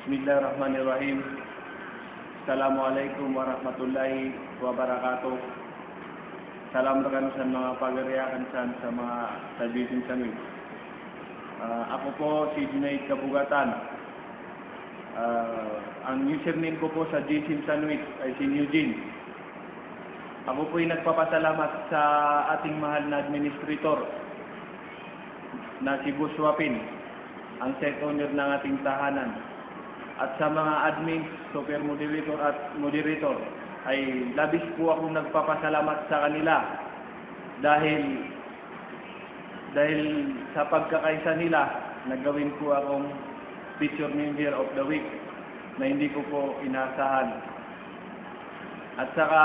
Bismillahirrahmanirrahim. Assalamualaikum warahmatullahi wabarakatuh. Salam rekan sa mga pagariakan sa mga sabihin sa amin. Ako po si Junaid Kabugatan. Ang username ko po sa GSIM Sanwit ay si Eugene. Ako po ay nagpapasalamat sa ating mahal na administrator na si Boss Wapin, ang set owner ng ating tahanan. At sa mga admin, super moderator at moderator, ay labis po akong nagpapasalamat sa kanila dahil sa pagkakaisa nila, nagawin po akong feature member of the week na hindi ko po inaasahan. At saka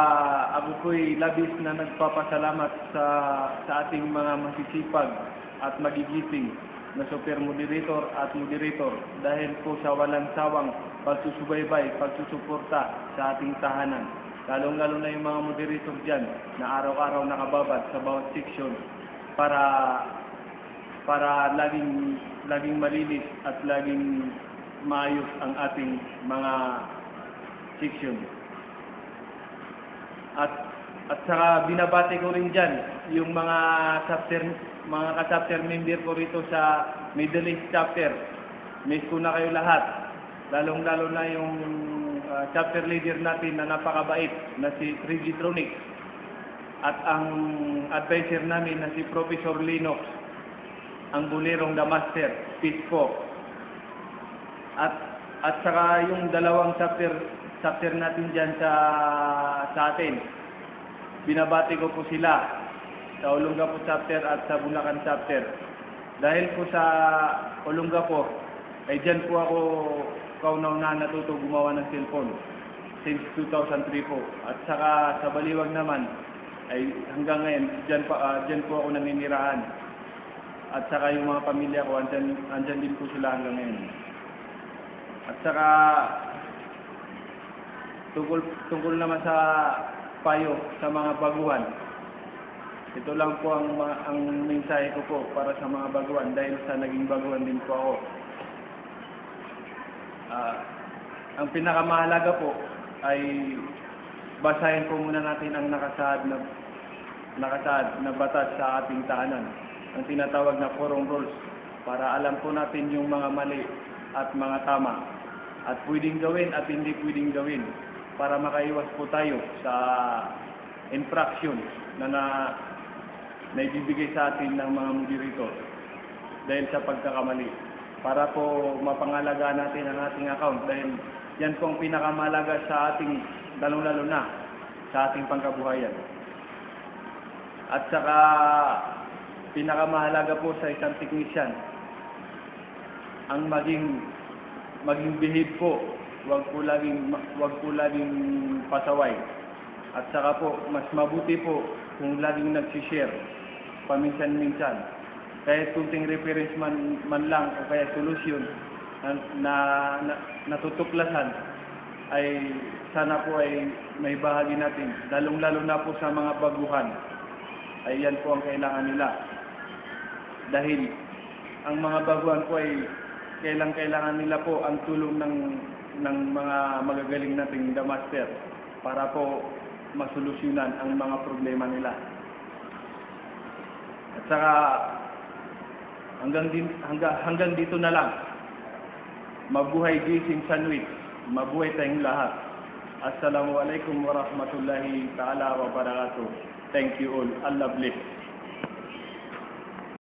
ako po'y labis na nagpapasalamat sa ating mga masisipag at magigising na super moderator at moderator dahil po sa walang sawang pagsusubaybay, pagsusuporta sa ating tahanan. Lalong-lalo na yung mga moderator dyan na araw-araw nakababad sa bawat section para laging malinis at laging maayos ang ating mga section. At saka binabati ko rin dyan yung mga ka-chapter member ko rito sa Middle East chapter. Miss ko na kayo lahat. Lalong-lalo na yung chapter leader natin na napakabait na si Trigitronic. At ang advisor namin na si Professor Linux, ang bulerong The Master, peace po. At saka yung dalawang chapter natin dyan sa atin. Binabati ko po sila sa Olongapo chapter at sa Bulacan chapter. Dahil po sa Olongapo, ay dyan po ako kauna-una natuto gumawa ng cellphone since 2003 po. At saka sa Baliwag naman, ay hanggang ngayon, dyan po ako naninirahan. At saka yung mga pamilya ko, andyan din po sila hanggang ngayon. At saka tungkol naman sa payo sa mga baguhan. Ito lang po ang mensahe ko po para sa mga baguhan dahil sa naging baguhan din po ako. Ang pinakamahalaga po ay basahin po muna natin ang nakasaad na batas sa ating tahanan, ang tinatawag na quorum rules, para alam po natin yung mga mali at mga tama at pwedeng gawin at hindi pwedeng gawin para makaiwas po tayo sa infraction na ibibigay sa atin ng mga moderator dahil sa pagkakamali. Para po mapangalagaan natin ang ating account dahil yan po ang pinakamahalaga sa ating, lalong-lalo na sa ating pangkabuhayan. At saka pinakamahalaga po sa isang technician ang maging behave po. Wag po laging pasaway. At saka po, mas mabuti po kung laging nag-share paminsan-minsan. Kahit kunting reference man lang o kaya solution na natutuklasan ay sana po ay may bahagi natin. Lalong-lalo na po sa mga baguhan. Ay yan po ang kailangan nila. Dahil ang mga baguhan po ay kailangan nila po ang tulong ng mga magagaling nating The Master para po masolusyonan ang mga problema nila. At saka hanggang dito na lang. Mabuhay GSIM Sanwit. Mabuhay tayong lahat. Assalamualaikum warahmatullahi ta'ala wabarakatuh. Thank you all. Allah bless.